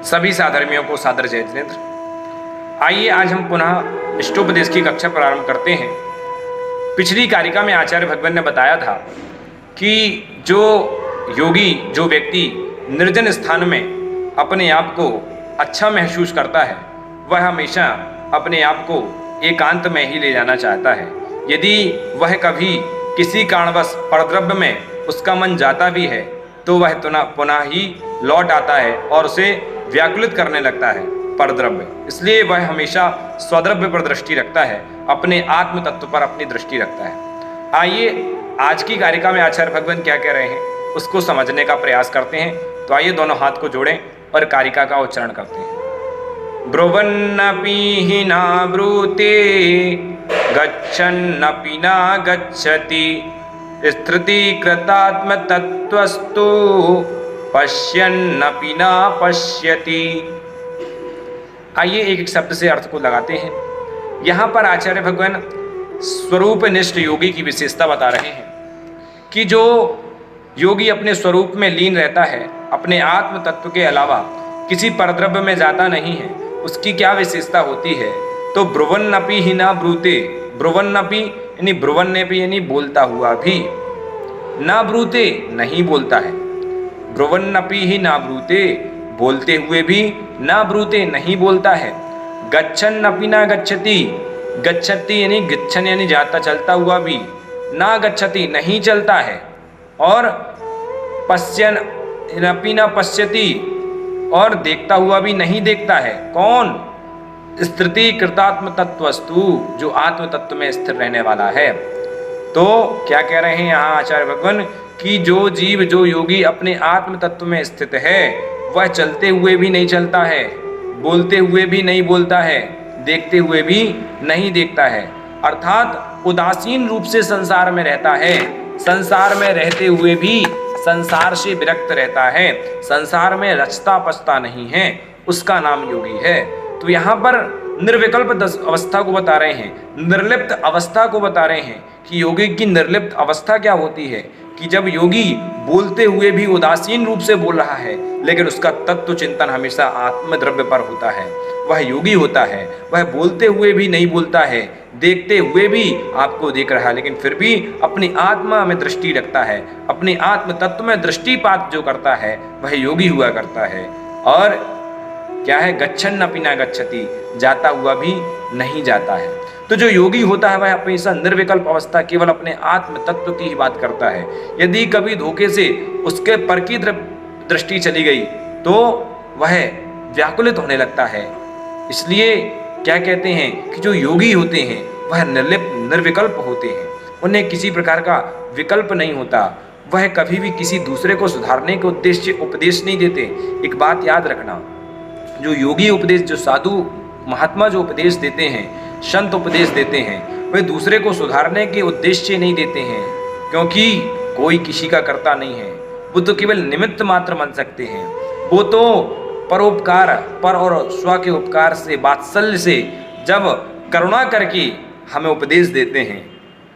सभी साधर्मियों को सादर जय जिनेन्द्र। आइए आज हम पुनः इष्टोपदेश की कक्षा प्रारंभ करते हैं। पिछली कारिका में आचार्य भगवान ने बताया था कि जो योगी, जो व्यक्ति निर्जन स्थान में अपने आप को अच्छा महसूस करता है, वह हमेशा अपने आप को एकांत में ही ले जाना चाहता है। यदि वह कभी किसी कारणवश परद्रव्य में उसका मन जाता भी है तो वह पुनः ही लौट आता है और उसे व्याकुलित करने लगता है परद्रव्य। इसलिए वह हमेशा स्वद्रव्य पर दृष्टि रखता है, अपने आत्म तत्व पर अपनी दृष्टि रखता है। आइए आज की कारिका में आचार्य भगवान क्या कह रहे हैं उसको समझने का प्रयास करते हैं। तो आइए दोनों हाथ को जोड़ें और कारिका का उच्चारण करते हैं। ब्रुवन्नपि हि न ब्रूते गच्छन्नपि न गच्छति स्थितीकृतात्म तत्वस्तु पश्यन्नपि न पश्यति। आइए एक एक शब्द से अर्थ को लगाते हैं। यहाँ पर आचार्य भगवान स्वरूप निष्ठ योगी की विशेषता बता रहे हैं कि जो योगी अपने स्वरूप में लीन रहता है, अपने आत्म तत्व के अलावा किसी परद्रव्य में जाता नहीं है, उसकी क्या विशेषता होती है। तो ब्रुवन्नपि हि न ब्रूते, ब्रुवन्नपि यानी ब्रुवन्नपि यानी बोलता हुआ भी, न ब्रूते नहीं बोलता है, ब्रुवन्नपि हि न ब्रूते बोलते हुए भी न ब्रूते नहीं बोलता है। गच्छन्नपि न गच्छति, गच्छति यानी गच्छन यानी जाता चलता हुआ भी, न गच्छति नहीं चलता है, और पश्यन्नपि न पश्यति और देखता हुआ भी नहीं देखता है। कौन? स्थिति कृतात्म तत्वस्तु, जो आत्म तत्व में स्थिर रहने वाला है। तो क्या कह रहे हैं यहाँ आचार्य भगवान कि जो जीव, जो योगी अपने आत्म तत्व में स्थित है, वह चलते हुए भी नहीं चलता है, बोलते हुए भी नहीं बोलता है, देखते हुए भी नहीं देखता है, अर्थात उदासीन रूप से संसार में रहता है। संसार में रहते हुए भी संसार से विरक्त रहता है, संसार में रचता पचता नहीं है, उसका नाम योगी है। तो यहाँ पर निर्विकल्प अवस्था को बता रहे हैं, निर्लिप्त अवस्था को बता रहे हैं कि योगी की निर्लिप्त अवस्था क्या होती है कि जब योगी बोलते हुए भी उदासीन रूप से बोल रहा है, लेकिन उसका तत्व चिंतन हमेशा आत्मद्रव्य पर होता है, वह योगी होता है। वह बोलते हुए भी नहीं बोलता है, देखते हुए भी आपको देख रहा है, लेकिन फिर भी अपनी आत्मा में दृष्टि रखता है, अपने आत्म तत्व में दृष्टिपात जो करता है वह योगी हुआ करता है। और क्या है? गच्छन्नपि न गच्छति, जाता हुआ भी नहीं जाता है। तो जो योगी होता है वह हमेशा निर्विकल्प अवस्था, केवल अपने आत्म तत्व की ही बात करता है। यदि कभी धोखे से उसके पर की दृष्टि चली गई तो वह व्याकुलित होने लगता है। इसलिए क्या कहते हैं कि जो योगी होते हैं वह निर्लिप्त निर्विकल्प होते हैं, उन्हें किसी प्रकार का विकल्प नहीं होता। वह कभी भी किसी दूसरे को सुधारने के उद्देश्य उपदेश नहीं देते। एक बात याद रखना, जो योगी उपदेश, जो साधु महात्मा जो उपदेश देते हैं, संत उपदेश देते हैं, वे दूसरे को सुधारने के उद्देश्य से नहीं देते हैं, क्योंकि कोई किसी का कर्ता नहीं है, वो तो केवल निमित्त मात्र बन सकते हैं। वो तो परोपकार, पर और स्व के उपकार से, वात्सल्य से जब करुणा करके हमें उपदेश देते हैं,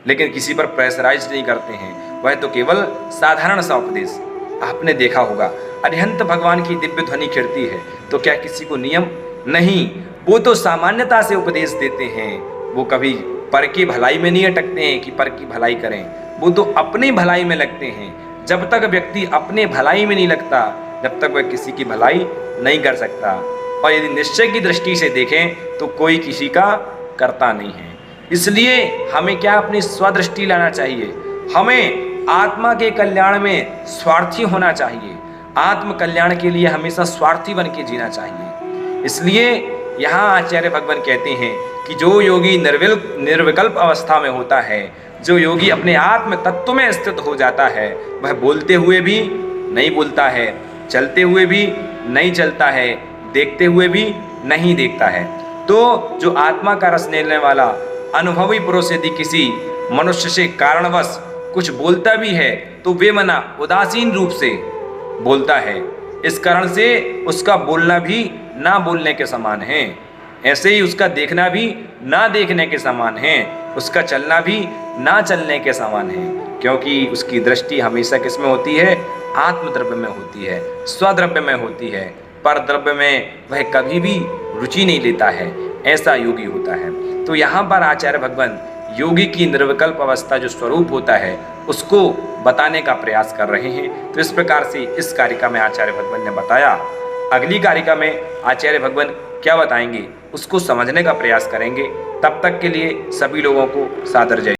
लेकिन किसी पर प्रेशराइज नहीं करते हैं। वह तो केवल साधारण सा उपदेश। आपने देखा होगा अरिहंत भगवान की दिव्य ध्वनि खिड़ती है तो क्या किसी को नियम नहीं, वो तो सामान्यता से उपदेश देते हैं। वो कभी पर की भलाई में नहीं अटकते हैं कि पर की भलाई करें, वो तो अपनी भलाई में लगते हैं। जब तक व्यक्ति अपने भलाई में नहीं लगता, जब तक वह किसी की भलाई नहीं कर सकता। और यदि निश्चय की दृष्टि से देखें तो कोई किसी का कर्ता नहीं है। इसलिए हमें क्या अपनी स्वदृष्टि लाना चाहिए, हमें आत्मा के कल्याण में स्वार्थी होना चाहिए, आत्म कल्याण के लिए हमेशा स्वार्थी बन के जीना चाहिए। इसलिए यहाँ आचार्य भगवान कहते हैं कि जो योगी निर्विकल्प अवस्था में होता है, जो योगी अपने आत्म तत्व में स्थित हो जाता है, वह बोलते हुए भी नहीं बोलता है, चलते हुए भी नहीं चलता है, देखते हुए भी नहीं देखता है। तो जो आत्मा का रस लेने वाला अनुभवी पुरुष यदि किसी मनुष्य से कारणवश कुछ बोलता भी है तो वे मना उदासीन रूप से बोलता है। इस कारण से उसका बोलना भी ना बोलने के समान है, ऐसे ही उसका देखना भी ना देखने के समान है, उसका चलना भी ना चलने के समान है, क्योंकि उसकी दृष्टि हमेशा किस में होती है? आत्मद्रव्य में होती है, स्वद्रव्य में होती है। पर द्रव्य में वह कभी भी रुचि नहीं लेता है, ऐसा योगी होता है। तो यहाँ पर आचार्य भगवान योगी की निर्विकल्प अवस्था जो स्वरूप होता है उसको बताने का प्रयास कर रहे हैं। तो इस प्रकार से इस कारिका में आचार्य भगवान ने बताया। अगली कारिका में आचार्य भगवान क्या बताएंगे उसको समझने का प्रयास करेंगे। तब तक के लिए सभी लोगों को सादर जय।